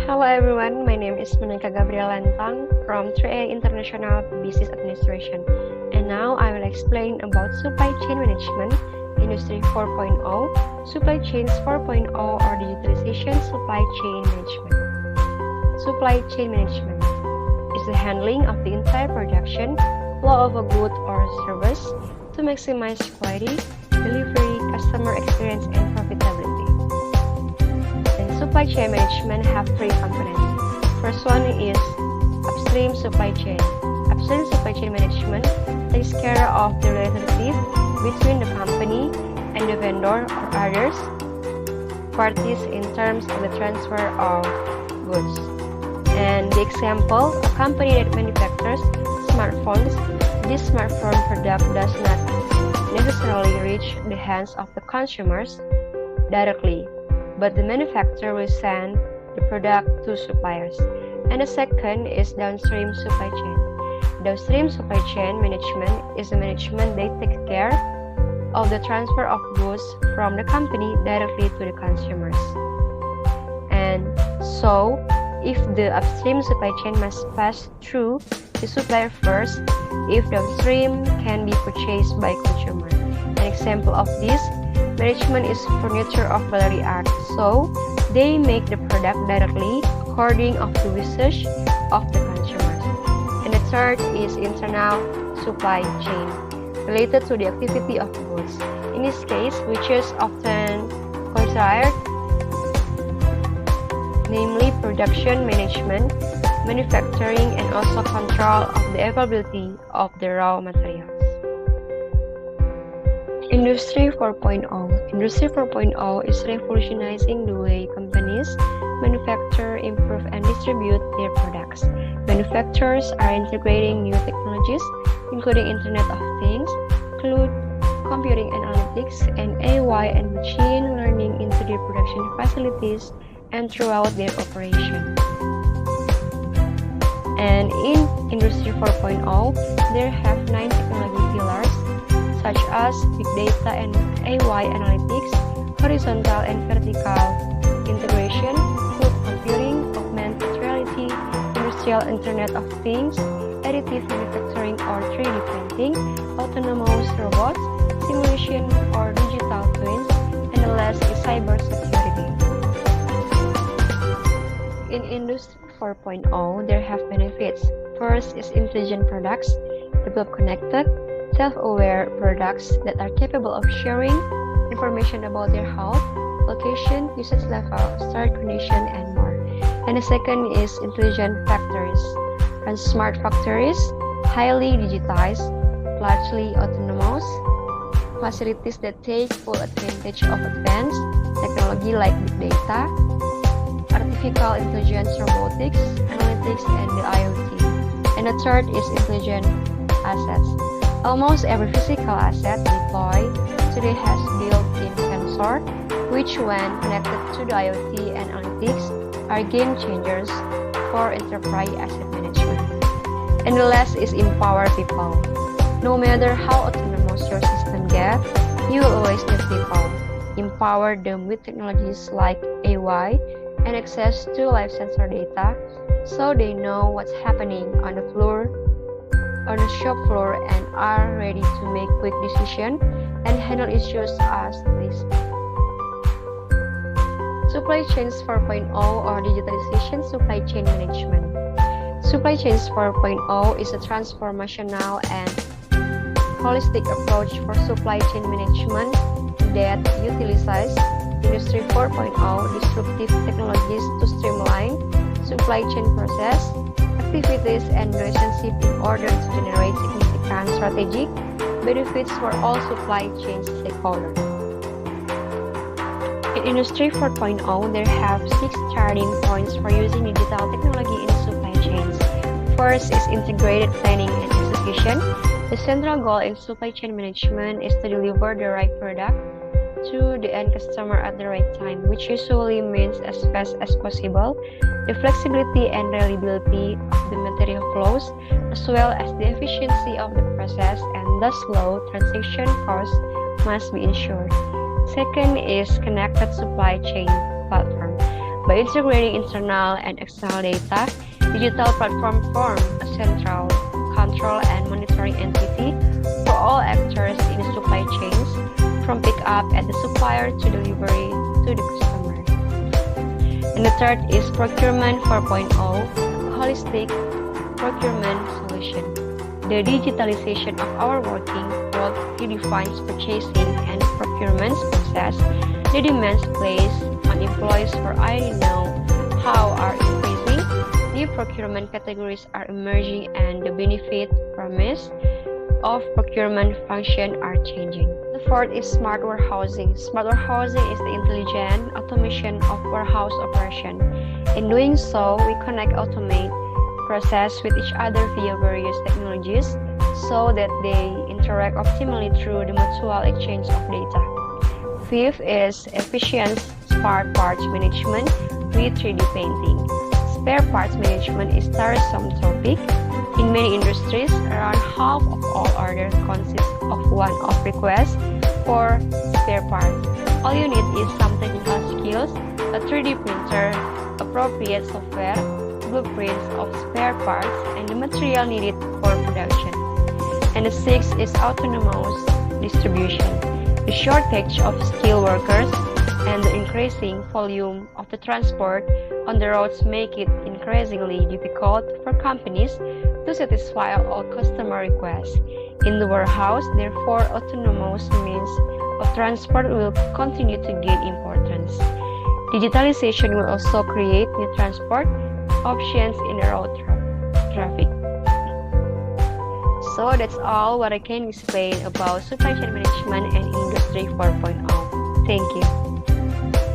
Hello everyone, my name is Monica Gabriel Lantang from 3A International Business Administration, and now I will explain about supply chain management, Industry 4.0, Supply Chains 4.0 or Digitalization Supply Chain Management. Supply chain management is the handling of the entire production flow of a good or service to maximize quality, delivery, customer experience, and profitability. Supply chain management have three components. First one is upstream supply chain. Upstream supply chain management takes care of the relationship between the company and the vendor or others parties in terms of the transfer of goods. And the example, a company that manufactures smartphones, this smartphone product does not necessarily reach the hands of the consumers directly, but the manufacturer will send the product to suppliers. And the second is downstream supply chain. Downstream supply chain management is the management they take care of the transfer of goods from the company directly to the consumers. And so, if the upstream supply chain must pass through the supplier first, if downstream can be purchased by consumer. An example of this management is furniture of gallery art, so they make the product directly according of the wishes of the consumers. And the third is internal supply chain, related to the activity of goods. In this case, which is often considered, namely production management, manufacturing, and also control of the availability of the raw materials. Industry 4.0. Industry 4.0 is revolutionizing the way companies manufacture, improve, and distribute their products. Manufacturers are integrating new technologies, including Internet of Things, cloud computing analytics, and AI and machine learning into their production facilities and throughout their operation. And in Industry 4.0, there have 9 technology pillars, such as big data and AI analytics, horizontal and vertical integration, cloud computing, augmented reality, industrial Internet of Things, additive manufacturing or 3D printing, autonomous robots, simulation or digital twins, and the last is cybersecurity. In Industry 4.0, there have benefits. First is intelligent products, develop connected, self-aware products that are capable of sharing information about their health, location, usage level, start condition, and more. And the second is intelligent factories. And smart factories, highly digitized, largely autonomous, facilities that take full advantage of advanced technology like big data, artificial intelligence, robotics, analytics, and the IoT. And the third is intelligent assets. Almost every physical asset deployed today has built-in sensor, which when connected to the IoT and analytics are game changers for enterprise asset management. And the last is empower people. No matter how autonomous your system gets, you will always need people. Empower them with technologies like AI and access to live sensor data so they know what's happening on the shop floor and are ready to make quick decisions and handle issues as they speak. Supply Chains 4.0 or Digitalization Supply Chain Management. Supply Chains 4.0 is a transformational and holistic approach for supply chain management that utilizes Industry 4.0 disruptive technologies to streamline supply chain process, activities, and relationship in order to generate significant strategic benefits for all supply chain stakeholders. In Industry 4.0, there have 6 starting points for using digital technology in supply chains. First is integrated planning and execution. The central goal in supply chain management is to deliver the right product to the end customer at the right time, which usually means as fast as possible. The flexibility and reliability of the material flows, as well as the efficiency of the process and thus low transaction costs must be ensured. Second is connected supply chain platform. By integrating internal and external data, digital platform form a central control and monitoring entity for all actors in the supply chains, from pickup at the supplier to delivery to the customer. And the third is Procurement 4.0, holistic procurement solution. The digitalization of our working world redefines purchasing and procurement process. The demands placed on employees for I know how are increasing. New procurement categories are emerging and the benefit promise of procurement function are changing. The fourth is smart warehousing. Smart warehousing is the intelligent automation of warehouse operation. In doing so, we connect automate process with each other via various technologies so that they interact optimally through the mutual exchange of data. Fifth is efficient spare parts management with 3D painting. Spare parts management is a tiresome topic. In many industries, around half of all orders consist of one-off requests for spare parts. All you need is some technical skills, a 3D printer, appropriate software, blueprints of spare parts, and the material needed for production. And the sixth is autonomous distribution. The shortage of skilled workers and the increasing volume of the transport on the roads make it increasingly difficult for companies to satisfy all customer requests. In the warehouse, therefore, autonomous means of transport will continue to gain importance. Digitalization will also create new transport options in the road traffic. So that's all what I can explain about supply chain management and Industry 4.0. Thank you.